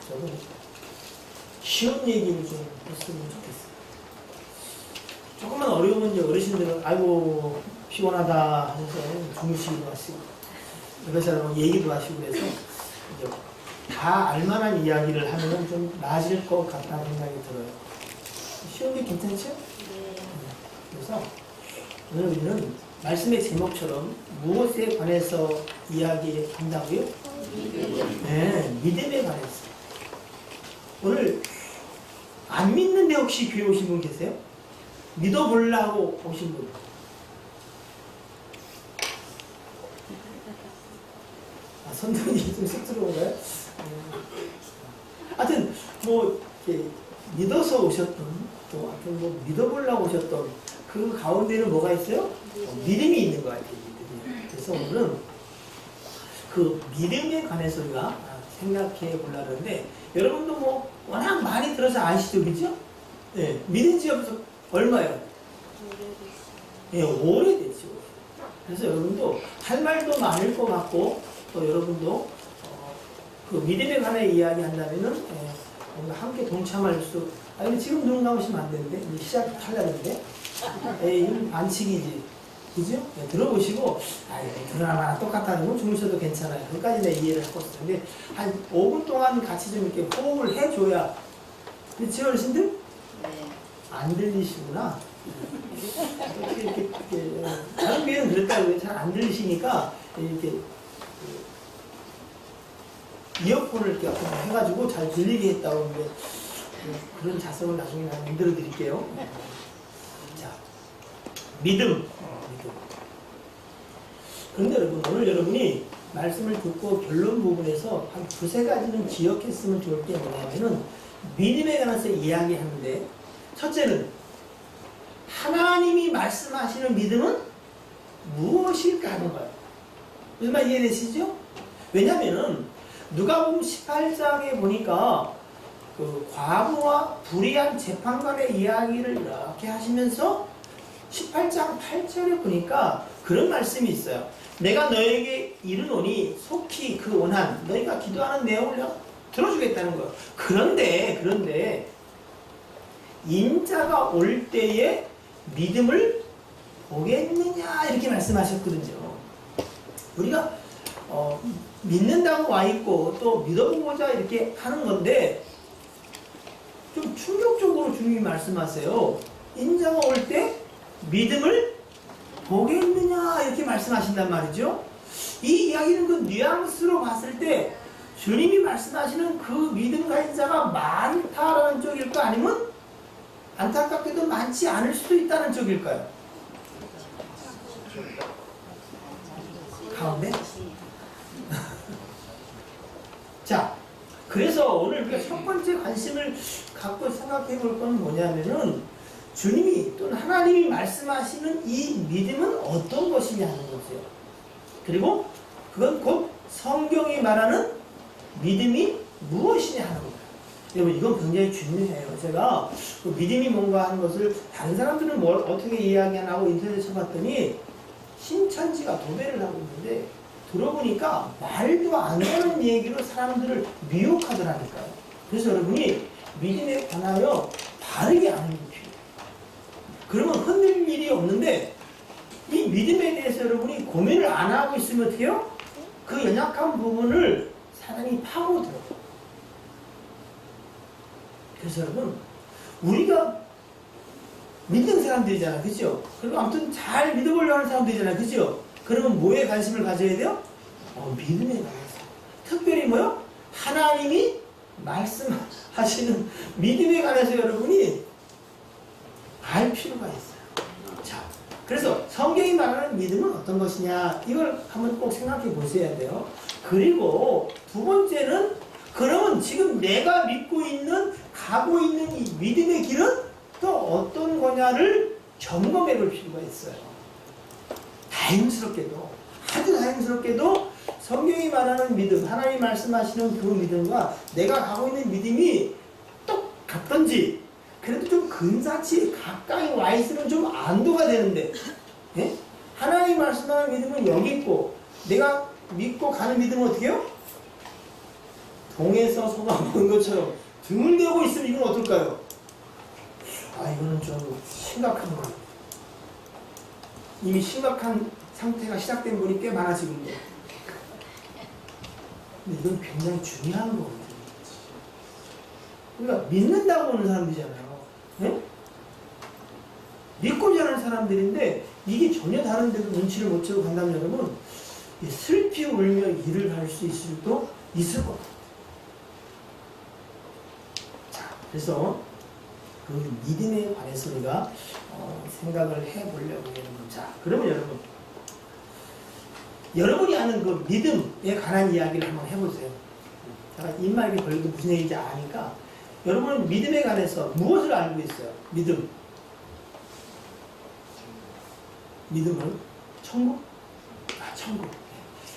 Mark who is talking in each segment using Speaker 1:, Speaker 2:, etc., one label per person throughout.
Speaker 1: 저는 쉬운 얘기를 좀 했으면 좋겠어요. 조금만 어려우면 이제 어르신들은 아이고 피곤하다 하셔서 주무시기도 하시고 그래서 얘기도 하시고 그래서 이제 다 알만한 이야기를 하면 좀 나아질 것 같다는 생각이 들어요. 쉬운 게 괜찮죠?
Speaker 2: 네.
Speaker 1: 그래서 오늘 우리는 말씀의 제목처럼 무엇에 관해서 이야기한다고요? 네, 믿음에 관해서. 오늘 안 믿는데 혹시 교회 오신 분 계세요? 믿어보려고 오신 분? 선동이 좀 쑥스러운가요? 하여튼 뭐 이렇게 믿어서 오셨던 또 하여튼 뭐 믿어보려고 오셨던 그 가운데는 뭐가 있어요? 믿음이 있는 것 같아요. 믿음이. 그래서 오늘은 그 믿음에 관해서 우리가 생각해 보려고 하는데 여러분도 뭐 워낙 많이 들어서 아시죠? 그죠? 예, 믿은 지 얼마요? 예, 오래됐죠. 그래서 여러분도 할 말도 많을 것 같고 또 여러분도 그 믿음에 관해 이야기 한다면은 뭔가 함께 동참할 수. 아니 지금 눈 감으시면 안 되는데 이제 시작하려는데 이건 반칙이지, 그죠? 네, 들어보시고 드라마 똑같다는 건 주무셔도 괜찮아요. 그까지 내 이해를 하고 있었는데 한 5분 동안 같이 좀 이렇게 호흡을 해줘야. 그렇지 어르신들?
Speaker 2: 네.
Speaker 1: 안 들리시구나. 이렇게 다른 교회는 그랬다고요. 잘 안 들리시니까 이렇게 이어폰을 이렇게 해가지고 잘 들리게 했다고 하는데 그런 자성을 나중에 만들어 드릴게요. 자, 믿음. 그런데 여러분, 오늘 여러분이 말씀을 듣고 결론 부분에서 한 두세 가지는 기억했으면 좋을 게 뭐냐면은 믿음에 관해서 이야기하는데 첫째는 하나님이 말씀하시는 믿음은 무엇일까 하는 거예요. 무슨 말 이해되시죠? 왜냐면은 누가복음 18장에 보니까 그 과부와 불의한 재판관의 이야기를 이렇게 하시면서 18장 8절에 보니까 그런 말씀이 있어요. 내가 너에게 이르노니 속히 그 원한 너희가 기도하는 내용을 들어주겠다는 거예요. 그런데 인자가 올 때에 믿음을 보겠느냐 이렇게 말씀하셨거든요. 우리가 믿는다고 와 있고 또 믿어보고자 이렇게 하는 건데 좀 충격적으로 주님이 말씀하세요. 인자가 올 때 믿음을 보겠느냐 이렇게 말씀하신단 말이죠. 이 이야기는 그 뉘앙스로 봤을 때 주님이 말씀하시는 그 믿음과 인자가 많다라는 쪽일까 아니면 안타깝게도 많지 않을 수도 있다는 쪽일까요? 가운데? 자, 그래서 오늘 우리가 첫 번째 관심을 갖고 생각해 볼 건 뭐냐면은 주님이 또는 하나님이 말씀하시는 이 믿음은 어떤 것이냐는 거죠. 그리고 그건 곧 성경이 말하는 믿음이 무엇이냐 하는 거예요. 여러분 이건 굉장히 중요해요. 제가 그 믿음이 뭔가 하는 것을 다른 사람들은 뭘 어떻게 이야기하나 하고 인터넷에 쳐봤더니 신천지가 도배를 하고 있는데 들어보니까 말도 안 되는 얘기로 사람들을 미혹하더라니까요. 그래서 여러분이 믿음에 관하여 바르게 아는 게 필요해요. 그러면 흔들릴 일이 없는데 이 믿음에 대해서 여러분이 고민을 안 하고 있으면 어떻게 해요? 그 연약한 부분을 사람이 파고들어요. 그래서 여러분 우리가 믿는 사람들이잖아, 그죠? 그리고 아무튼 잘 믿어보려고 하는 사람들이잖아, 그죠? 그러면 뭐에 관심을 가져야 돼요? 믿음에 관해서. 특별히 뭐요? 하나님이 말씀하시는 믿음에 관해서 여러분이 알 필요가 있어요. 자, 그래서 성경이 말하는 믿음은 어떤 것이냐 이걸 한번 꼭 생각해 보셔야 돼요. 그리고 두 번째는 그러면 지금 내가 믿고 있는 가고 있는 이 믿음의 길은 또 어떤 거냐를 점검해 볼 필요가 있어요. 다행스럽게도 아주 다행스럽게도 성경이 말하는 믿음, 하나님이 말씀하시는 그 믿음과 내가 가고 있는 믿음이 똑같던지 그래도 좀 근사치 가까이 와 있으면 좀 안도가 되는데 예? 하나님이 말씀하는 믿음은 여기 있고 내가 믿고 가는 믿음은 어떻게 해요? 봉에서 소가 먹은 것처럼 등을 대고 있으면 이건 어떨까요? 아, 이거는 좀 심각한 거예요. 이미 심각한 상태가 시작된 분이 꽤 많아지는데. 근데 이건 굉장히 중요한 거거든요. 우리가 믿는다고 오는 사람들이잖아요. 네? 믿고자 하는 사람들인데 이게 전혀 다른데도 눈치를 못 채고 간다면 여러분 슬피 울며 일을 할 수 있을 수도 있을 것 같아요. 자, 그래서 그 믿음에 관해서 우리가 생각을 해보려고 하는 겁니다. 자, 그러면 여러분이 아는 그 믿음에 관한 이야기를 한번 해보세요. 제가 입만 이렇게 벌리도 무슨 얘기인지 아니까 여러분은 믿음에 관해서 무엇을 알고 있어요? 믿음은 천국? 아, 천국.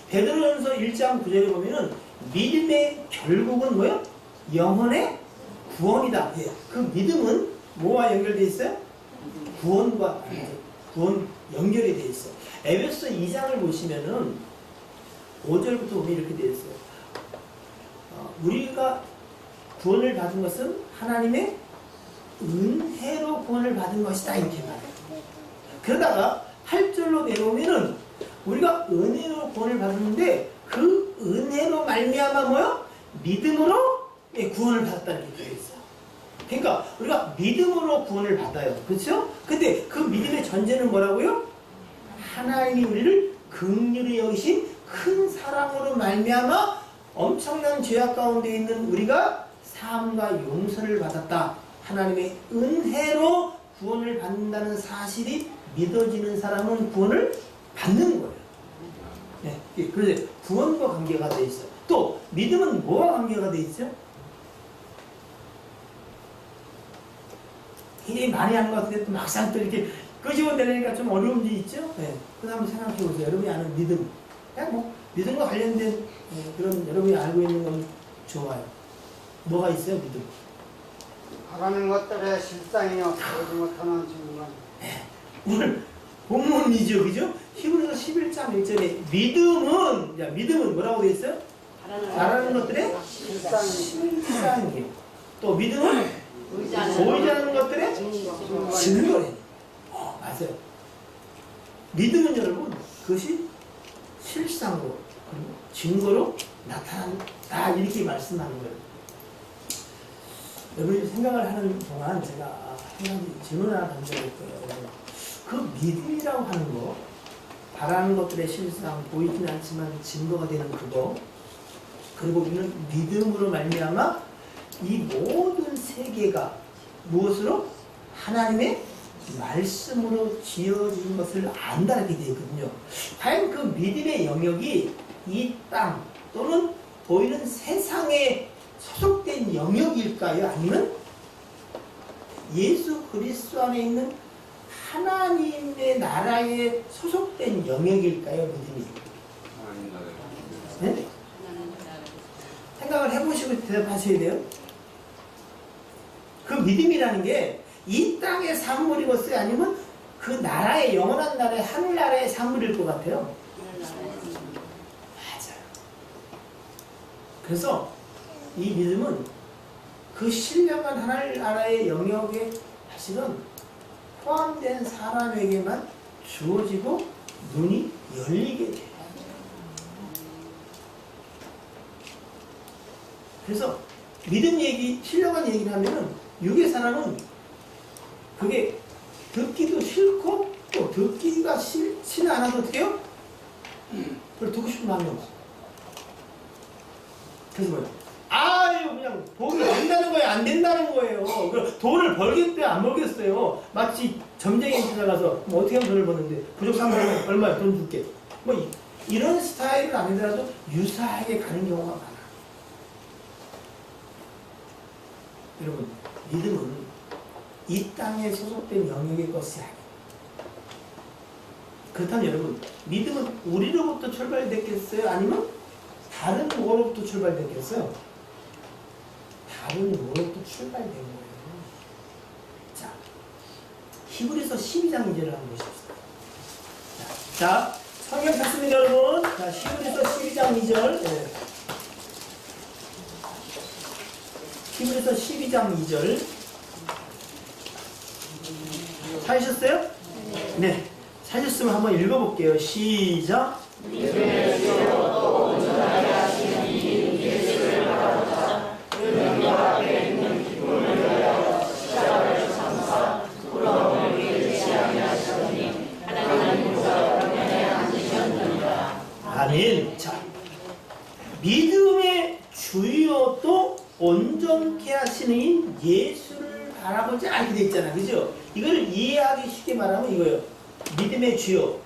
Speaker 1: 베드로전서 1장 9절에 보면은 믿음의 결국은 뭐예요? 영혼의 구원이다. 예. 그 믿음은 뭐와 연결되어 있어요? 구원 연결이 되어 있어요. 에베소 2장을 보시면은 5절부터 보면 이렇게 되어 있어요. 우리가 구원을 받은 것은 하나님의 은혜로 구원을 받은 것이다. 이렇게 말해요. 그러다가 8절로 내려오면은 우리가 은혜로 구원을 받았는데 그 은혜로 말미암아 뭐요? 믿음으로 구원을 받았다 이렇게 되어 있어요. 그러니까 우리가 믿음으로 구원을 받아요. 그렇죠? 근데 그 믿음의 전제는 뭐라고요? 하나님이 우리를 긍휼히 여기신 큰 사랑으로 말미암아 엄청난 죄악 가운데 있는 우리가 사함과 용서를 받았다. 하나님의 은혜로 구원을 받는다는 사실이 믿어지는 사람은 구원을 받는 거예요. 네. 그래서 구원과 관계가 돼 있어요. 또 믿음은 뭐와 관계가 돼 있죠? 굉장히 많이 하는 것 같은데 또 막상 또 이렇게 끄집어내려니까 좀 어려운 게 있죠? 네. 그래서 한번 생각해 보세요. 여러분이 아는 믿음. 그냥 뭐 믿음과 관련된 그런 여러분이 알고 있는 건 좋아요. 뭐가 있어요, 믿음?
Speaker 2: 바라는 것들의 실상이요 보지 못하는 증거만.
Speaker 1: 오늘 본문이죠, 그죠? 히브리서 11장 1절에 믿음은 뭐라고 되어 있어요? 바라는 것들의 실상이에요. 또 믿음은 보이지 않는 것들의 증거래요. 맞아요. 믿음은 여러분 그것이 실상으로 그리고 증거로 나타난다 이렇게 말씀하는 거예요. 여러분이 생각을 하는 동안 제가 한 가지 질문을 하나 던져볼 거예요. 그 믿음이라고 하는 거, 바라는 것들의 실상, 보이진 않지만 증거가 되는 그거, 그리고 우리는 믿음으로 말미암아 이 모든 세계가 무엇으로? 하나님의 말씀으로 지어진 것을 안다 이렇게 되어 있거든요. 과연 그 믿음의 영역이 이 땅 또는 보이는 세상에 소속된 영역일까요? 아니면 예수 그리스도 안에 있는 하나님의 나라에 소속된 영역일까요? 믿음이? 네? 생각을 해보시고 대답하셔야 돼요. 그 믿음이라는 게 이 땅의 산물이겠어요? 아니면 그 나라의 영원한 나라의 하늘나라의 산물일 것 같아요? 맞아요. 그래서 이 믿음은 그 신령한 하늘나라의 영역에 사실은 포함된 사람에게만 주어지고 눈이 열리게 돼요. 그래서 믿음 얘기, 신령한 얘기를 하면은 육의 사람은 그게 듣기도 싫고 또 듣기가 싫지는 않아도 어떻게 해요? 그걸 듣고 싶은 마음이 없어. 그래서 뭐예요? 아유 그냥 복이 된다는 거예요? 안 된다는 거예요? 돈을 벌겠대요? 안 벌겠어요? 마치 점쟁이한테 나가서 뭐 어떻게 하면 돈을 버는데 부족 300원 얼마야? 돈 줄게. 뭐 이런 스타일은 아니더라도 유사하게 가는 경우가 많아. 여러분 믿음은 이 땅에 소속된 영역의 것이 아니에요. 그렇다면 여러분 믿음은 우리로부터 출발됐겠어요? 아니면 다른 뭐로부터 출발됐겠어요? 다른 뭐로부터 출발된 거예요. 자, 히브리서 12장 2절을 한번 보십시다. 자, 성경 찾습니다 여러분. 자, 히브리서 12장 2절. 네. 히브리서 12장 2절. 찾으셨어요? 네. 찾으셨으면 한번 읽어볼게요. 시작. 아멘. 자, 믿음의 주요도 온전케 하시는 이인 예수를 바라보지 않게 돼 있잖아, 그죠? 이걸 이해하기 쉽게 말하면 이거예요. 믿음의 주요,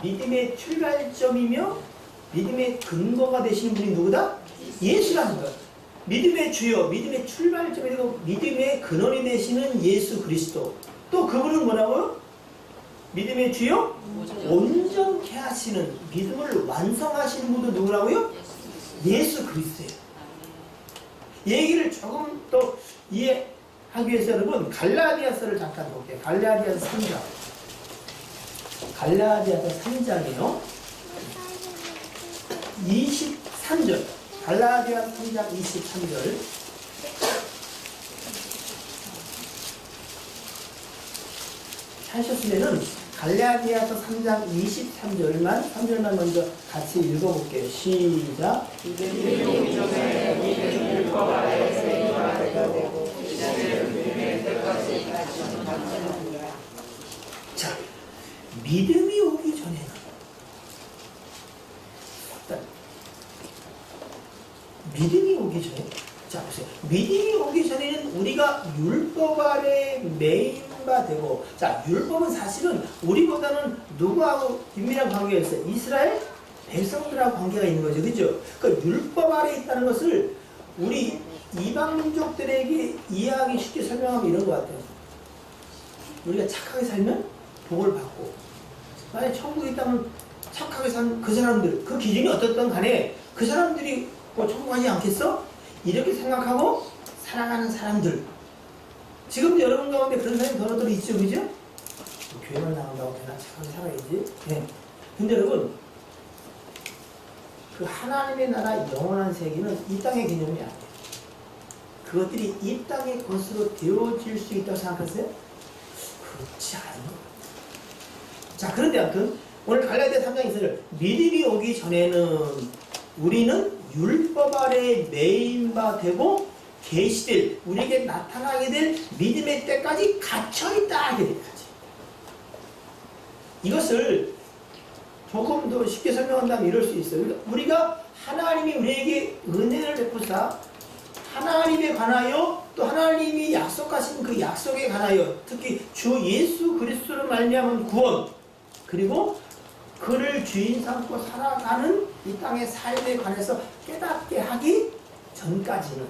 Speaker 1: 믿음의 출발점이며 믿음의 근거가 되시는 분이 누구다? 예수라는 거야. 믿음의 주요, 믿음의 출발점이고 믿음의 근원이 되시는 예수 그리스도. 또 그분은 뭐라고요? 믿음의 주요? 온전케 하시는, 믿음을 완성하시는 분도 누구라고요? 예수 그리스도예요. 얘기를 조금 더 이해하기 위해서 여러분 갈라디아서를 잠깐 볼게요. 갈라디아서 3장. 갈라디아서 3장이요. 23절. 갈라디아 3장 23절. 하셨으면은 갈라디아서 3장 3절만 먼저 같이 읽어볼게요. 시작. 자, 믿음이 오기 전에는 믿음이 오기 전에, 자 보세요. 믿음이 오기 전에는 우리가 율법 아래 매인바 되고, 자 율법은 사실은 우리보다는 누구하고 긴밀한 관계가 있어요? 이스라엘 백성들하고 관계가 있는 거죠, 그죠? 그 율법 아래 있다는 것을 우리 이방 민족들에게 이해하기 쉽게 설명하면 이런 것 같아요. 우리가 착하게 살면 복을 받고, 만약에 천국에 있다면 착하게 산 그 사람들, 그 기준이 어떻든 간에 그 사람들이 뭐 천국 가지 않겠어? 이렇게 생각하고 살아가는 사람들. 지금도 여러분 가운데 그런 사람이 더러더러 있죠, 그죠? 교회만 나온다고 되나 착하게 살아야지. 네. 근데 여러분, 그 하나님의 나라 영원한 세계는 이 땅의 개념이 아니에요. 그것들이 이 땅의 것으로 되어질 수 있다고 생각하세요? 그렇지 않은 것 같아요. 자, 그런데 아무튼 오늘 갈라디아 3장 2절, 믿음이 오기 전에는 우리는 율법 아래 매인바 되고 계시될, 우리에게 나타나게 될 믿음의 때까지 갇혀있다 하게 되까지. 이것을 조금 더 쉽게 설명한다면 이럴 수 있어요. 그러니까 우리가 하나님이 우리에게 은혜를 베푸사 하나님에 관하여 또 하나님이 약속하신 그 약속에 관하여, 특히 주 예수 그리스도를 말미암은 구원, 그리고 그를 주인 삼고 살아가는 이 땅의 삶에 관해서 깨닫게 하기 전까지는,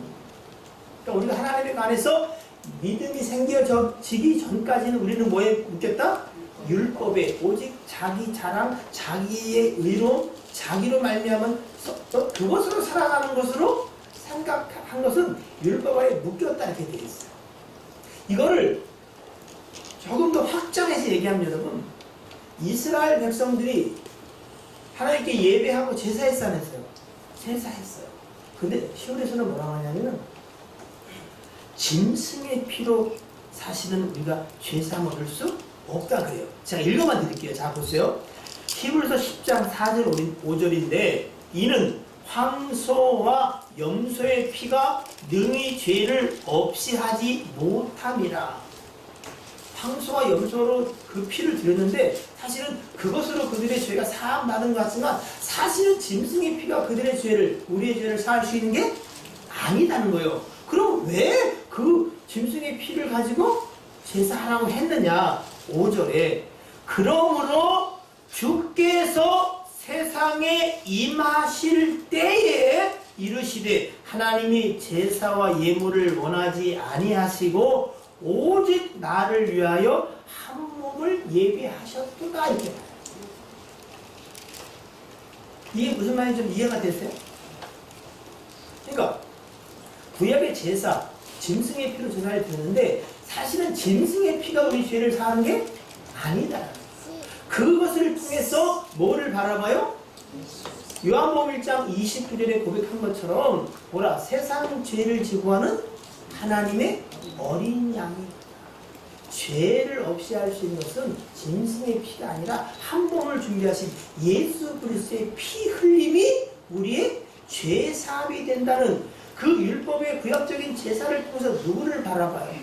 Speaker 1: 그러니까 우리가 하나님에 관해서 믿음이 생겨지기 전까지는 우리는 뭐에 묶였다? 율법에, 오직 자기 자랑, 자기의 의로, 자기로 말미암은 그것으로 살아가는 것으로 생각한 것은 율법 아래 묶였다 이렇게 되어 있어요. 이거를 조금 더 확장해서 얘기하면 여러분, 이스라엘 백성들이 하나님께 예배하고 제사했어 안 했어요? 제사했어요. 근데 시온에서는 뭐라고 하냐면은 짐승의 피로 사실은 우리가 제사함을 얻을 수 없다 그래요. 제가 읽어만 드릴게요. 자 보세요. 히브리서 10장 4절 5절인데 이는 황소와 염소의 피가 능히 죄를 없이 하지 못함이라. 황소와 염소로 그 피를 드렸는데 사실은 그것으로 그들의 죄가 사함 나는 것 같지만 사실은 짐승의 피가 그들의 죄를, 우리의 죄를 사할 수 있는 게 아니다는 거예요. 그럼 왜 그 짐승의 피를 가지고 제사하라고 했느냐? 5절에 그러므로 주께서 세상에 임하실 때에 이르시되 하나님이 제사와 예물을 원하지 아니하시고 오직 나를 위하여 한 몸을 예비하셨도다 이렇게. 이게 무슨 말인지 좀 이해가 됐어요? 그러니까 구약의 제사, 짐승의 피로 제사를 드렸는데 사실은 짐승의 피가 우리 죄를 사하는 게 아니다. 그것을 통해서 뭐를 바라봐요? 요한복음 1장 29절에 고백한 것처럼 뭐라? 세상 죄를 지고 하는 하나님의 어린 양이 죄를 없이 할 수 있는 것은 짐승의 피가 아니라 한 몸을 준비하신 예수 그리스도의 피 흘림이 우리의 죄 사함이 된다는 그 율법의 구약적인 제사를 통해서 누구를 바라봐요?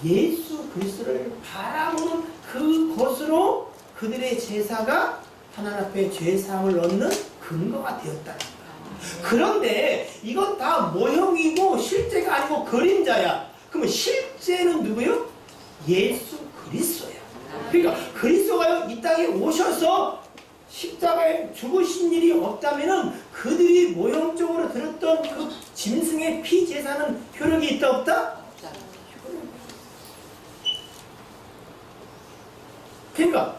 Speaker 1: 예수 그리스도를 바라보는 그것으로 그들의 제사가 하나님 앞에 죄 사함을 얻는 근거가 되었다는 거야. 그런데 이건 다 모형이고 실제가 아니고 그림자야. 그러면 실제는 누구요? 예수 그리스도야. 그러니까 그리스도가요 이 땅에 오셔서 십자가에 죽으신 일이 없다면은 그들이 모형적으로 들었던 그 짐승의 피 제사는 효력이 있다 없다? 그러니까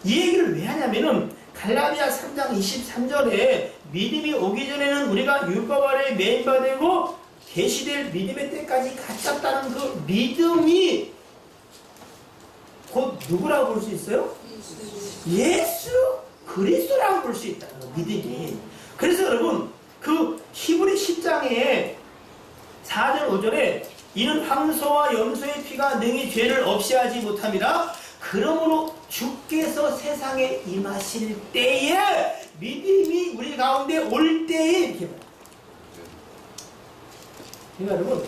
Speaker 1: 이 얘기를 왜 하냐면은 갈라디아 3장 23절에 믿음이 오기 전에는 우리가 율법 아래 매인바 되고 계시될 믿음의 때까지 갇혔다는 그 믿음이 곧 누구라고 볼 수 있어요? 예수 그리스도라고 볼 수 있다는 거, 믿음이. 그래서 여러분 그 히브리 10장에 4절 5절에 이는 황소와 염소의 피가 능히 죄를 없이 하지 못함이라 그러므로 주께서 세상에 임하실 때에 믿음이 우리 가운데 올 때에 이렇게 말해요. 그러니까 여러분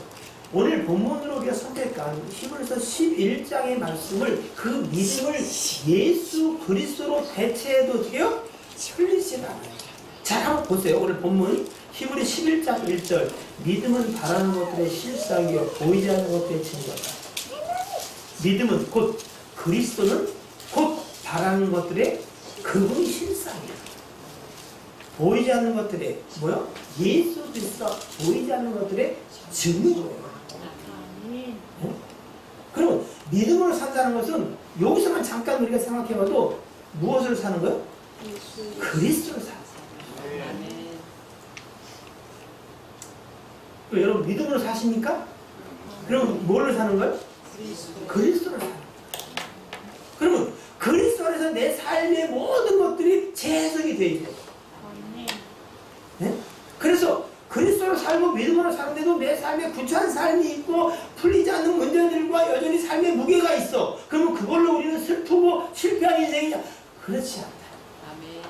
Speaker 1: 오늘 본문으로 우리가 선택한 히브리서 11장의 말씀을 그 믿음을 예수 그리스도로 대체해도 돼요? 틀리지 않아요. 자 한번 보세요. 오늘 본문 히브리 11장 1절 믿음은 바라는 것들의 실상이요 보이지 않는 것들의 증거다. 믿음은 곧 그리스도는 곧 바라는 것들의 그분이 실상이야. 보이지 않는 것들의 뭐요? 예수 그리스도가 보이지 않는 것들의 증거예요. 그러면 믿음으로 산다는 것은 여기서만 잠깐 우리가 생각해봐도 무엇을 사는 거예요? 그리스도를 사는 거예요. 여러분 믿음으로 사십니까? 그럼 뭐를 사는 거예요? 그리스도를 사는 거예요. 그러면 그리스도 안에서 내 삶의 모든 것들이 재해석이 되어 있어요. 네? 그래서 그리스도로 살고 믿음으로 사는데도 내 삶에 구차한 삶이 있고 풀리지 않는 문제들과 여전히 삶의 무게가 있어. 그러면 그걸로 우리는 슬프고 실패한 인생이냐? 그렇지 않다.
Speaker 3: 아멘.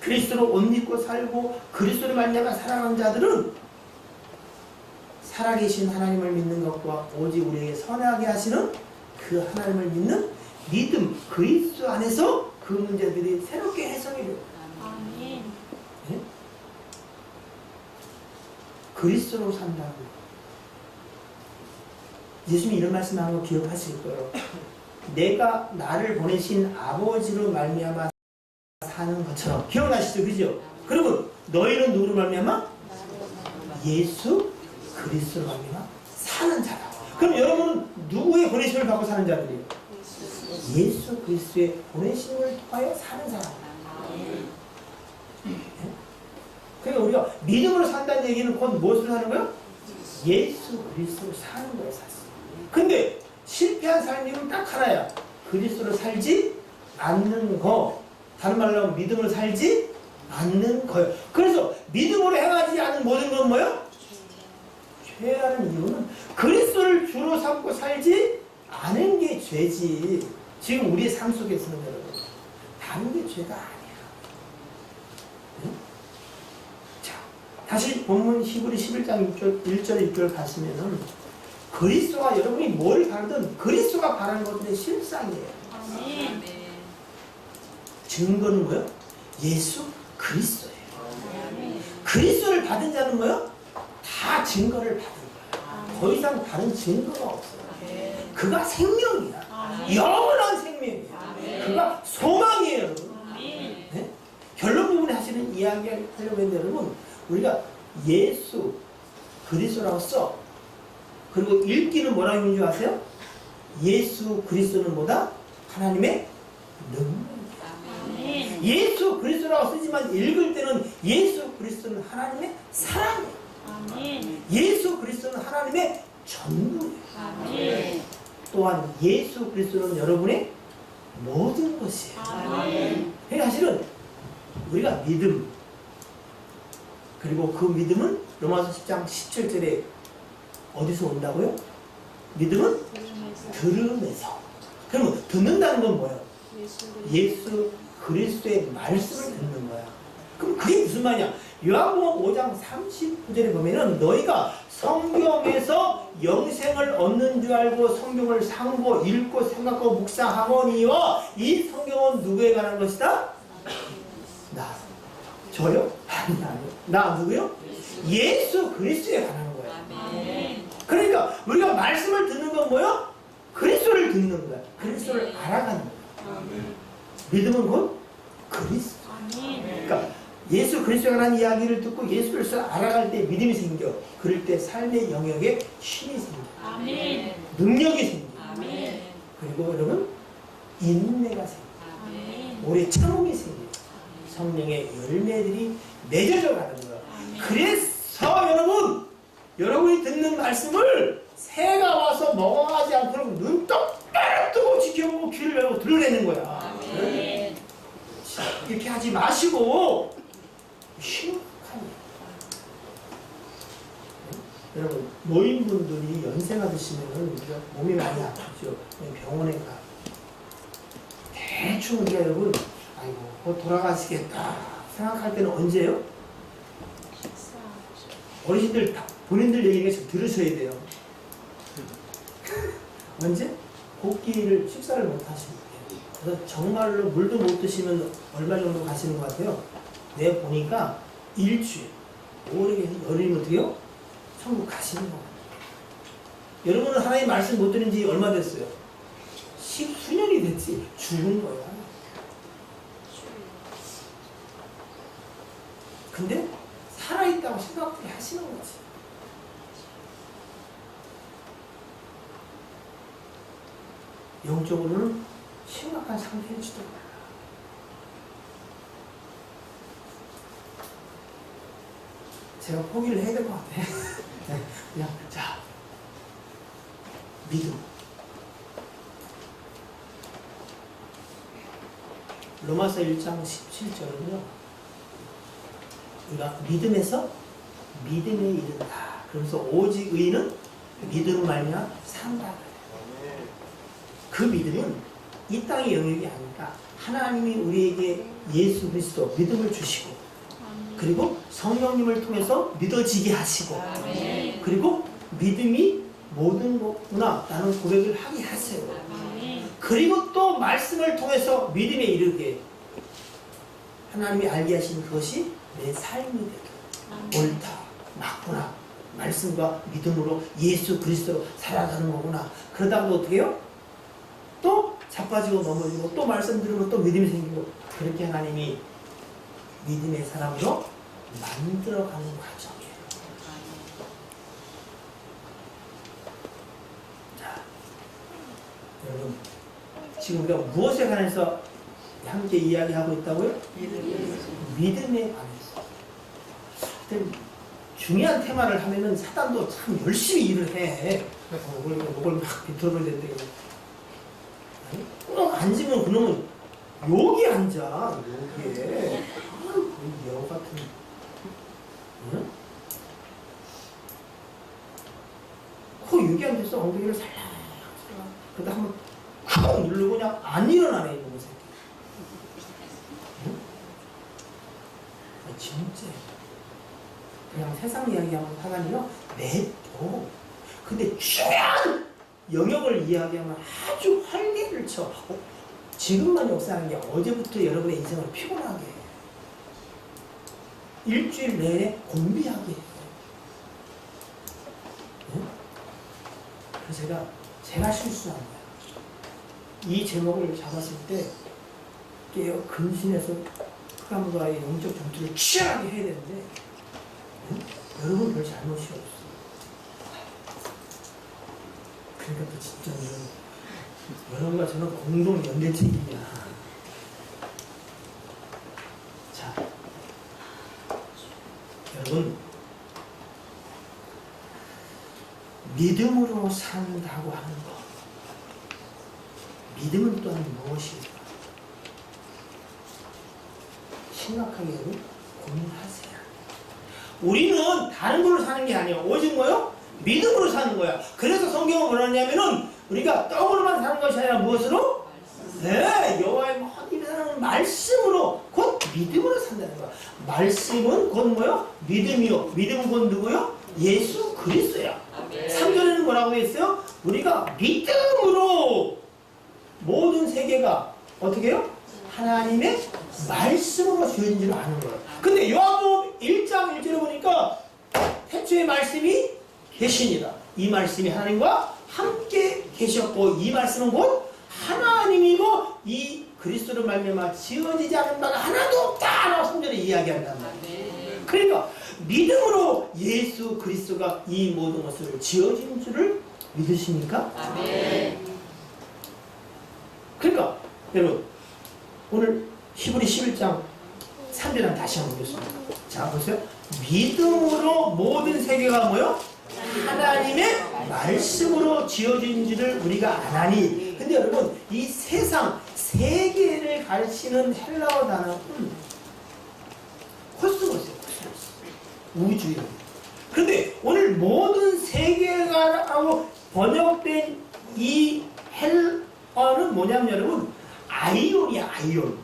Speaker 1: 그리스도로 옷 입고 살고 그리스도를 말미암아 살아가는 자들은 살아계신 하나님을 믿는 것과 오직 우리에게 선하게 하시는 그 하나님을 믿는 믿음 그리스도 안에서 그 문제들이 새롭게 해석이 돼요.
Speaker 3: 아멘.
Speaker 1: 네? 그리스도로 산다고. 예수님이 이런 말씀하는 거 기억하실 거예요. 내가 나를 보내신 아버지로 말미암아 사는 것처럼. 기억나시죠? 그죠? 그러면 너희는 누구로 말미암아? 예수 그리스도로 말미암아 사는 자다. 그럼 여러분은 누구의 보내심을 받고 사는 자들이에요? 예수 그리스도의 보내심을 통하여 사는 사람. 그러니까 우리가 믿음으로 산다는 얘기는 곧 무엇을 하는 거예요? 예수 그리스도로 사는 거예요, 사실. 근데 실패한 삶이면 딱 하나야. 그리스도로 살지 않는 거. 다른 말로 하면 믿음으로 살지 않는 거예요. 그래서 믿음으로 행하지 않은 모든 건 뭐예요? 죄라는 이유는 그리스도를 주로 삼고 살지 않은 게 죄지. 지금 우리의 삶 속에서는 여러분 다른 게 죄가 아니야. 응? 자, 다시 본문 히브리 11장 1절 2절 가시면은 그리스도가 여러분이 뭘 바라든 그리스도가 바라는 것들의 실상이에요.
Speaker 3: 아멘.
Speaker 1: 증거는 뭐예요? 예수 그리스도예요.
Speaker 3: 아멘.
Speaker 1: 그리스도를 받은 자는 뭐예요? 다 증거를 받은 거예요. 더 이상 다른 증거가 없어요. 그가 생명이야. 영원한 생명이야. 그가 소망이에요, 여러분. 네? 결론 부분에 하시는 이야기를 하려고 했는데 여러분 우리가 예수 그리스도라고 써. 그리고 읽기는 뭐라고 읽는 줄 아세요? 예수 그리스도는 뭐다? 하나님의 능력이야. 예수 그리스도라고 쓰지만 읽을 때는 예수 그리스도는 하나님의 사랑이에요. 예수 그리스도는 하나님의 전부예요. 또한 예수 그리스도는 여러분의 모든 것이에요. 그러니까 사실은 우리가 믿음, 그리고 그 믿음은 로마서 10장 17절에 어디서 온다고요? 믿음은 들음에서. 그러면 듣는다는 건 뭐예요? 예수 그리스도의 말씀을 듣는 거야. 그럼 그게 무슨 말이야? 요한복음 5장 39절에 보면은 너희가 성경에서 영생을 얻는 줄 알고 성경을 상고 읽고 생각하고 묵상하거니와 이 성경은 누구에 관한 것이다? 나. 저요? 아니요. 나 누구요? 예수 그리스도에 관한 거야.
Speaker 3: 아멘.
Speaker 1: 그러니까 우리가 말씀을 듣는 건 뭐야? 그리스도를 듣는 거야. 그리스도를 알아가는 거야. 믿음은 곧 그리스도.
Speaker 3: 아멘.
Speaker 1: 그러니까 예수 그리스도에 관한 이야기를 듣고 예수 그리스도를 알아갈 때 믿음이 생겨. 그럴 때 삶의 영역에 힘이 생겨.
Speaker 3: 아멘.
Speaker 1: 능력이 생겨.
Speaker 3: 아멘.
Speaker 1: 그리고 여러분 인내가 생겨.
Speaker 3: 아멘.
Speaker 1: 오래 참음이 생겨. 성령의 열매들이 맺어져 가는 거야. 그래서 여러분이 듣는 말씀을 새가 와서 먹어가지 않도록 눈 똑바로 뜨고 지켜보고 귀를 열고 들어내는 거야.
Speaker 3: 아멘.
Speaker 1: 이렇게 하지 마시고 심각하게. 여러분 노인분들이 연세가 드시면은 몸이 많이 아프죠. 병원에 가. 대충 우리가 여러분 아이고 곧 돌아가시겠다 생각할 때는 언제요? 어르신들 다 본인들 얘기가 지금 들으셔야 돼요. 언제? 곡기를 식사를 못 하시는 거예요. 그래서 정말로 물도 못 드시면 얼마 정도 가시는 것 같아요? 내가 보니까 일주일, 5일에서 열흘이면 어떻게요? 천국 가시는 것 같아요. 여러분은 하나님 말씀 못 들은 지 얼마 됐어요? 수년이 됐지. 죽은 거야. 근데 살아있다고 생각하게 하시는 거지. 영적으로는 심각한 상태일지도 몰라. 제가 포기를 해야 될 것 같아. 그냥 자 믿음. 로마서 1장 17절은요. 우리가 믿음에서 믿음에 이른다. 그러면서 오직 의인은 믿음으로 말미암아 산다. 그 믿음은 이 땅의 영역이 아니라 하나님이 우리에게 예수 그리스도 믿음을 주시고 그리고 성령님을 통해서 믿어지게 하시고
Speaker 3: 아멘.
Speaker 1: 그리고 믿음이 모든 거구나 라는 고백을 하게 하세요.
Speaker 3: 아멘.
Speaker 1: 그리고 또 말씀을 통해서 믿음에 이르게 하나님이 알게 하시는 그것이 내 삶이 되게 옳다, 맞구나, 말씀과 믿음으로 예수 그리스도로 살아가는 거구나. 그러다가 어떻게 해요? 또 자빠지고 넘어지고 또 말씀 들으면 또 믿음이 생기고 그렇게 하나님이 믿음의 사람으로 만들어가는 과정이에요. 자, 여러분 지금 우리가 무엇에 관해서 함께 이야기하고 있다고요? 믿음에 관해서. 근데 중요한 테마를 하면은 사단도 참 열심히 일을 해. 목을 막 비틀어버릴 텐데. 꼭 앉으면 그놈은 여기 앉아. 여기에. 여 같은. 응? 코 여기 앉아서 엉덩이를 살랑. 그러다 한번 쿡 누르고 그냥 안 일어나네, 이놈의 새끼. 응? 진짜. 그냥 세상 이야기하면 사단이요? 냅둬. 근데 중요한 영역을 이야기하면 아주 활기를 쳐. 지금만 역사하는 게 어제부터 여러분의 인생을 피곤하게 해. 일주일 내내 공비하게 해. 응? 그래서 제가 실수한 거야. 이 제목을 잡았을 때 깨어 근신해서 크람과의 영적 전투를 치열하게 해야 되는데 응? 여러분 별 잘못이 없어. 그러니까 또 진짜 여러분과 저는 공동 연대 책임이야. 자, 여러분 믿음으로 산다고 하는 것. 믿음은 또한 무엇일까? 심각하게 여러분 고민하세요. 우리는 다른 걸로 사는 게 아니에요. 오직 뭐요? 믿음으로 사는 거야. 그래서 성경은 뭐라 하냐면은 우리가 떡으로만 사는 것이 아니라 무엇으로? 네, 여호와의 모든 사랑은 말씀으로 곧 믿음으로 산다는 거야. 말씀은 곧 뭐요? 믿음이요. 믿음은 곧 누구요? 예수 그리스도야. 3절에는 뭐라고 했어요? 우리가 믿음으로 모든 세계가 어떻게 해요? 하나님의 말씀으로 주어진 줄 아는 거예요. 근데 요한복음 1장 1절에 보니까 태초에 말씀이 계시니라. 이 말씀이 하나님과 함께 계셨고 이 말씀은 곧 하나님이고 이 그리스도를 말미암아 지어지지 않은 바가 하나도 없다라고 3절에 이야기한단 말이에요. 그러니까 믿음으로 예수 그리스도가 이 모든 것을 지어진 줄을 믿으십니까? 그러니까 여러분 오늘 히브리 11장 3절을 다시 한번 보겠습니다. 자 보세요. 믿음으로 모든 세계가 뭐요? 하나님의 말씀으로 지어진지를 우리가 아나니. 근데 여러분 이 세상 세계를 가르치는 헬라어 단어는 코스모스예요. 우주예요. 그런데 오늘 모든 세계가라고 번역된 이 헬라어는 뭐냐면 여러분 아이온이야. 아이온.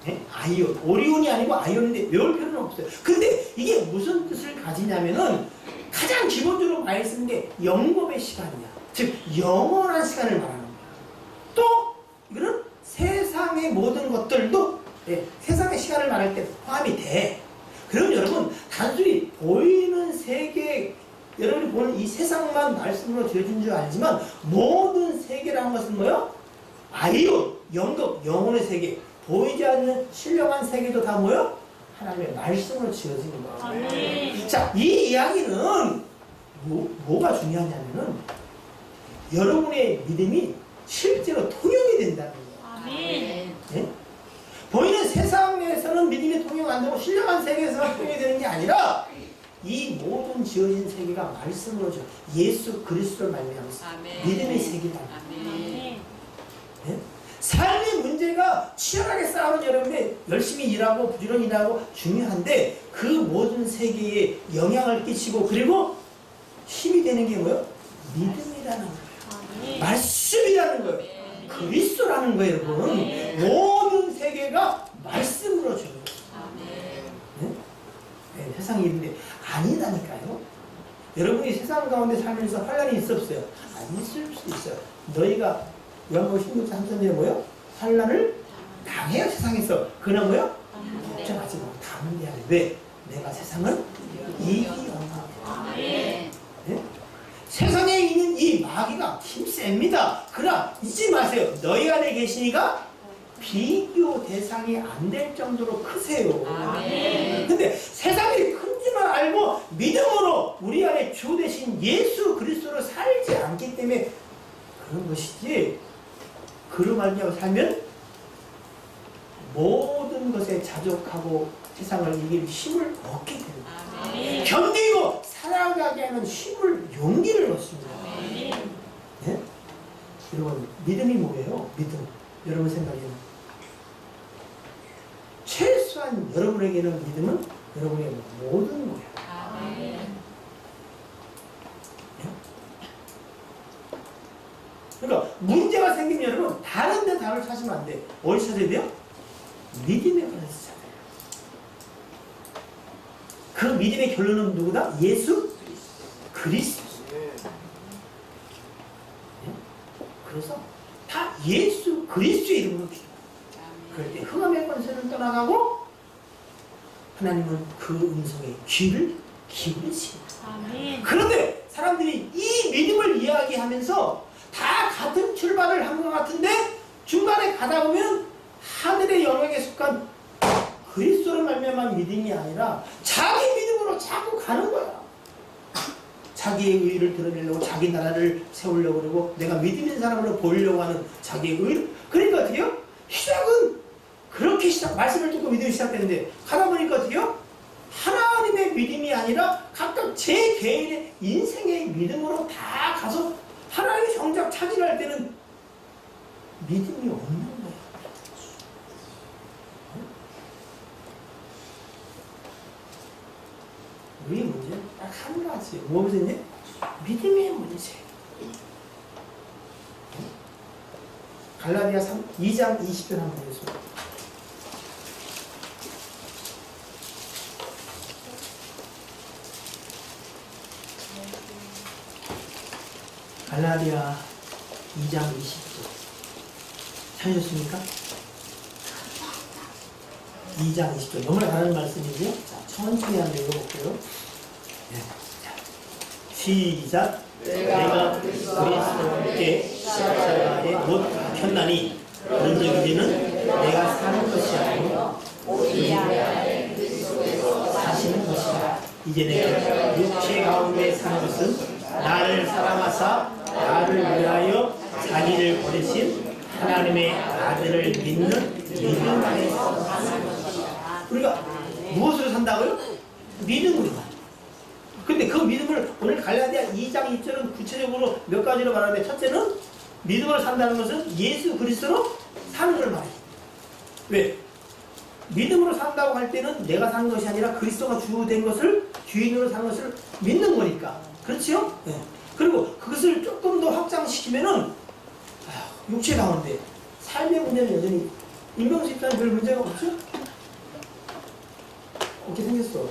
Speaker 1: 네? 아이온. 오리온이 아니고 아이온인데 외울 필요는 없어요. 근데 이게 무슨 뜻을 가지냐면은 가장 기본적으로 많이 쓰는 게 영겁의 시간이야. 즉 영원한 시간을 말하는 거야. 또 이거는 세상의 모든 것들도 세상의 시간을 말할 때 포함이 돼. 그럼 여러분 단순히 보이는 세계 여러분이 보는 이 세상만 말씀으로 지어진 줄 알지만 모든 세계라는 것은 뭐요? 아이온, 영겁, 영혼의 세계 보이지 않는 신령한 세계도 다 뭐요? 하나님의 말씀으로 지어진 거예요. 자, 이 이야기는 뭐가 중요하냐면은 여러분의 믿음이 실제로 통용이 된다는 거예요. 네? 보이는 세상에서는 믿음이 통용 안 되고 신령한 세계에서만 통용이 되는 게 아니라 이 모든 지어진 세계가 말씀으로 지어 예수 그리스도를 말미암아서 믿음의 세계다. 네? 삶의 문제가 치열하게 싸우는 여러분이 열심히 일하고 부지런히 일하고 중요한데 그 모든 세계에 영향을 끼치고 그리고 힘이 되는 게 뭐예요? 믿음이라는 거예요. 말씀이라는 거예요. 그리스도라는 거예요, 여러분. 모든 세계가 말씀으로 주는 거예요. 네? 네, 세상 일인데 아니다니까요. 여러분이 세상 가운데 살면서 환란이 있어 없어요? 안 있을 수도 있어요. 너희가 요한복음 16장 3절에 뭐요? 환란을 당해요 세상에서. 그러나 뭐요? 걱정하지 말고 다 문제야. 왜? 내가 세상을 이기었다. 네? 세상에 있는 이 마귀가 힘셉니다. 그러나 잊지 마세요. 너희 안에 계시니까 비교 대상이 안 될 정도로 크세요. 근데 세상이 큰지만 알고 믿음으로 우리 안에 주 대신 예수 그리스도로 살지 않기 때문에 그런 것이지. 그로 말미암아 살면 모든 것에 자족하고 세상을 이길 힘을 얻게 됩니다. 견디고 살아가게 하는 힘을 용기를 얻습니다. 네? 여러분 믿음이 뭐예요? 믿음. 여러분 생각에는 최소한 여러분에게는 믿음은 여러분의 모든 거예요. 그러니까 문제가 생기면 여러분 다른 데 답을 찾으면 안 돼. 어디 찾아야 돼요? 믿음에 관해서 찾아야 돼요. 그 믿음의 결론은 누구다? 예수 그리스도. 그래서 다 예수 그리스도의 이름으로 기도해요. 그럴 때 흑암의 권세는 떠나가고 하나님은 그 음성에 귀를 기울이십니다. 그런데 사람들이 이 믿음을 이야기하면서 다 같은 출발을 한 것 같은데 중간에 가다 보면 하늘의 영역에 속한 그리스도를 말미암은 믿음이 아니라 자기 믿음으로 자꾸 가는 거야. 자기의 의의를 드러내려고 자기 나라를 세우려고 그러고 내가 믿음 있는 사람으로 보이려고 하는 자기의 의의를. 그러니까 어떻게요? 시작은 그렇게 말씀을 듣고 믿음이 시작되는데 가다 보니까 어떻게요? 하나님의 믿음이 아니라 각각 제 개인의 인생의 믿음으로 다 가서 하나님이 정작 차지할 때는 믿음이 없는 거예요. 우리 문제는 딱 한 가지예요. 무엇이냐? 믿음의 문제. 갈라디아 2장 20절 한번 보겠습니다. 갈라디아 2장 20절 찾으셨습니까? 2장 20절 너무나 다른 말씀이죠? 자, 천천히 한번 읽어볼게요. 네. 자, 시작. 내가 그리스도와 함께 십자가에 못 박혔나니 그런즉 이제는 내가 사는 것이 아니요 오직 사시는 것이다. 이제 내가 육체 가운데 사는 것은 나를 사랑하사 나를 위하여 자기를 보내신 하나님의 아들을 믿는 믿음 안에서 사는 것이다. 우리가 무엇으로 산다고요? 믿음으로. 근데 그 믿음을 오늘 갈라디아 2장 2절은 구체적으로 몇 가지로 말하는데, 첫째는 믿음으로 산다는 것은 예수 그리스도로 사는 걸 말해요. 왜? 믿음으로 산다고 할 때는 내가 사는 것이 아니라 그리스도가 주된 것을, 주인으로 사는 것을 믿는 거니까. 그렇지요? 네. 그리고 그것을 조금 더 확장시키면은 육체 가운데 삶의 문제는 여전히 임명수 입장에 별 문제가 없죠? 어떻게 생겼어?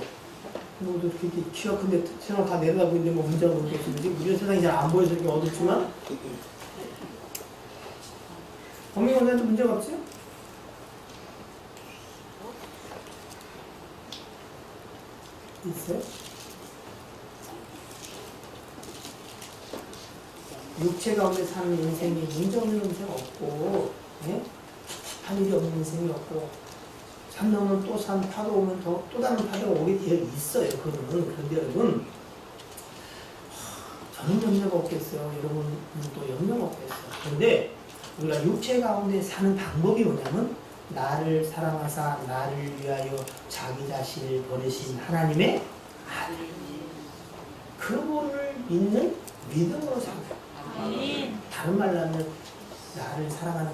Speaker 1: 뭐 이렇게 키가 큰데 세상을 다 내려다보고 있는데 뭐 문제가 모르겠는데 우리는 세상이 잘 안 보여서 이렇게 어둡지만 범민 원장도 문제가 없죠? 있어요? 육체 가운데 사는 인생이 문제 없는 인생 없고, 예? 한 일이 없는 인생이 없고, 산 넘으면 또 산, 파도 오면 또 다른 파도가 오게 되어 있어요. 그거는. 그런데 여러분, 저는 염려가 없겠어요. 여러분은 또 염려가 없겠어요. 그런데 우리가 육체 가운데 사는 방법이 뭐냐면, 나를 사랑하사 나를 위하여 자기 자신을 보내신 하나님의 아들, 그분을 믿는 믿음으로 산다. 다른 말로 하면 나를 사랑하는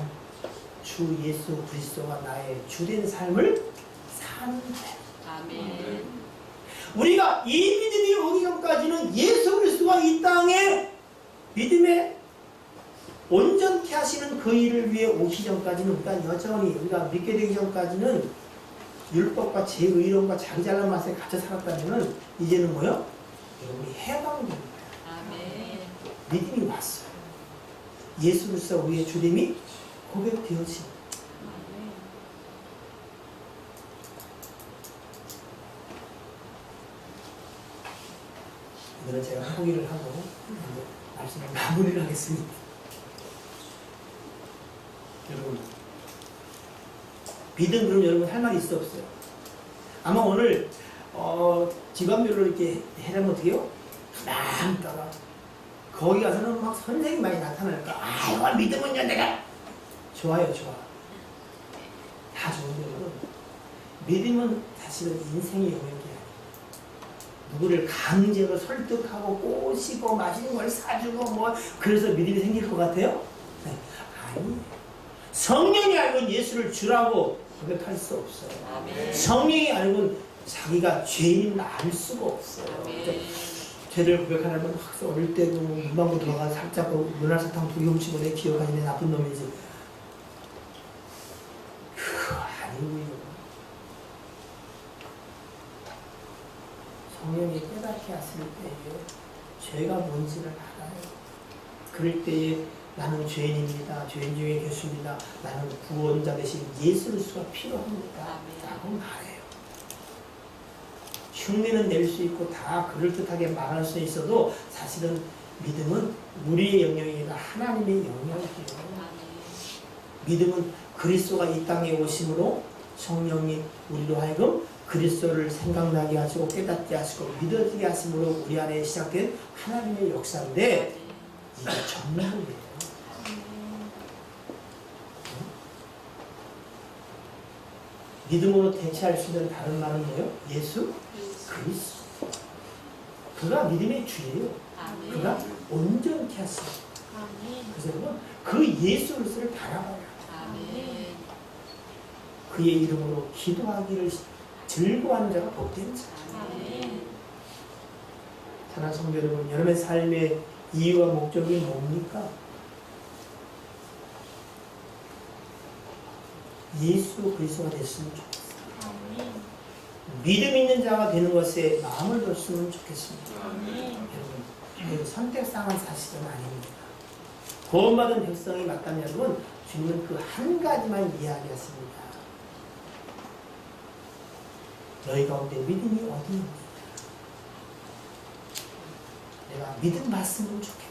Speaker 1: 주 예수 그리스도가 나의 주된 삶을 사는 거예요.
Speaker 3: 아멘.
Speaker 1: 우리가 이 믿음이 오기 전까지는 예수 그리스도가 이 땅에 믿음에 온전케 하시는 그 일을 위해 오기 전까지는, 그러니까 여전히 우리가 믿게 되기 전까지는 율법과 제 의로움과 자기 잘난 맛에 갇혀 살았다면 이제는 뭐요? 여러분이 해방된 거예요.
Speaker 3: 아멘.
Speaker 1: 믿음이 왔어요. 예수 그리스도가 우리의 주됨이 고백되어진. 오늘은 제가 포기를 하고 말씀을 마무리를 하겠습니다. 여러분, 믿음 그럼 여러분 할 말이 있어 없어요? 아마 오늘 집안별로 이렇게 해라면 어떻게 해요? 가만히 있다가 거기 가서는 막 선생님이 많이 나타날까? 이거 믿음은요 내가 좋아요. 다 좋은데 여러분, 믿음은 사실은 인생의 영역이 아니에요. 누구를 강제로 설득하고 꼬시고 맛있는 걸 사주고 뭐 그래서 믿음이 생길 것 같아요? 네. 아니, 성령이 알고는 예수를 주라고 고백할 수 없어요.
Speaker 3: 아멘.
Speaker 1: 성령이 알고는 자기가 죄인임을 알 수가 없어요. 죄를 고백하려면 학생 어릴 때도 문방구 들어가 살짝 문화사탕 두 개 훔치고 내 기억하니 내 나쁜 놈이지. 그거 아니고요. 성령이 깨닫게 하실 때에 죄가 뭔지를 알아요. 그럴 때에 나는 죄인입니다. 죄인 중에 계십니다. 나는 구원자 대신 예수 그리스도가 필요합니다. 라고 말해요. 흉내는 낼 수 있고 다 그럴듯하게 말할 수 있어도 사실은 믿음은 우리의 영역이 아니라 하나님의 영역이에요. 믿음은 그리스도가 이 땅에 오심으로 성령이 우리로 하여금 그리스도를 생각나게 하시고 깨닫게 하시고 믿어지게 하심으로 우리 안에 시작된 하나님의 역사인데 이게 전부예요. 믿음으로 대체할 수 있는 다른 말은 뭐예요? 예수 그리스도. 그가 믿음의 주예요. 그가 온전케 하시고. 그래서 여러분, 그 예수 그리스도를 바라봐요. 그의 이름으로 기도하기를 즐거워하는 자가 복된 자. 사랑하는 성도 여러분, 여러분의 삶의 이유와 목적이 뭡니까? 예수 그리스도가 됐으면 좋겠어요. 믿음 있는 자가 되는 것에 마음을 뒀으면 좋겠습니다. 여러분, 선택상한 사실은 아닙니다. 구원받은 백성이 맞다면 여러분, 주님은 그 한 가지만 이야기했습니다. 너희 가운데 믿음이 어디 있느냐? 내가 믿음 받으면 좋겠다.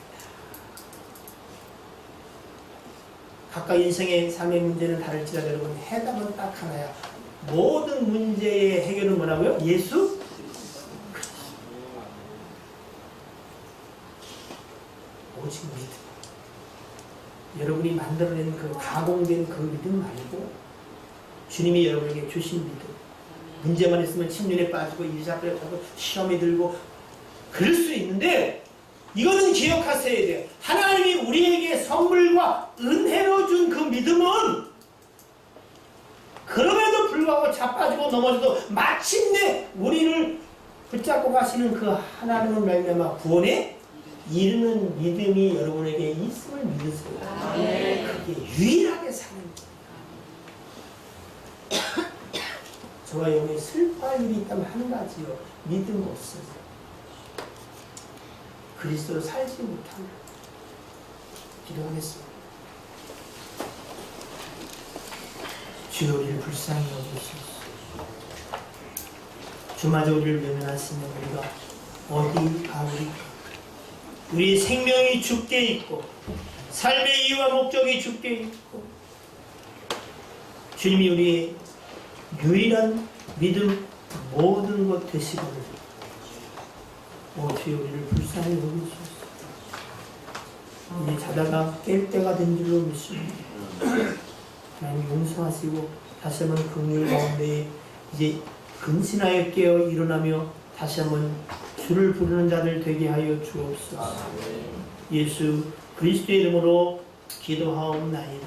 Speaker 1: 각각 인생의 삶의 문제는 다를지라도 여러분, 해답은 딱 하나야. 모든 문제의 해결은 뭐라고요? 예수? 오직 믿음. 여러분이 만들어낸 그 가공된 그 믿음 말고 주님이 여러분에게 주신 믿음. 문제만 있으면 침륜에 빠지고 일자리에 빠지고 시험에 들고 그럴 수 있는데 이거는 기억하셔야 돼요. 하나님이 우리에게 선물과 은혜로 준 그 믿음은 그럼에도 불구하고 자빠지고 넘어져도 마침내 우리를 붙잡고 가시는 그 하나님을 말미암아 구원에 이르는 믿음이 여러분에게 있음을 믿으세요. 그게 유일하게 사는 거예요. 저와 여러분이 슬퍼할 일이 있다면 한 가지요. 믿음 없어서 그리스도로 살지 못합니다. 기도하겠습니다. 주여 우리를 불쌍히 여기소서. 주마저 우리를 외면하시면 우리가 어디 가오리까? 우리 생명이 죽게 있고 삶의 이유와 목적이 죽게 있고 주님이 우리의 유일한 믿음 모든 것 되시거늘 주여 우리를 불쌍히 여기소서. 이제 자다가 깰 때가 된 줄로 믿습니다. 하나님 용서하시고 다시 한번 긍휼 가운데 이제 근신하여 깨어 일어나며 다시 한번 주를 부르는 자들 되게 하여 주옵소서. 예수 그리스도의 이름으로 기도하옵나이다.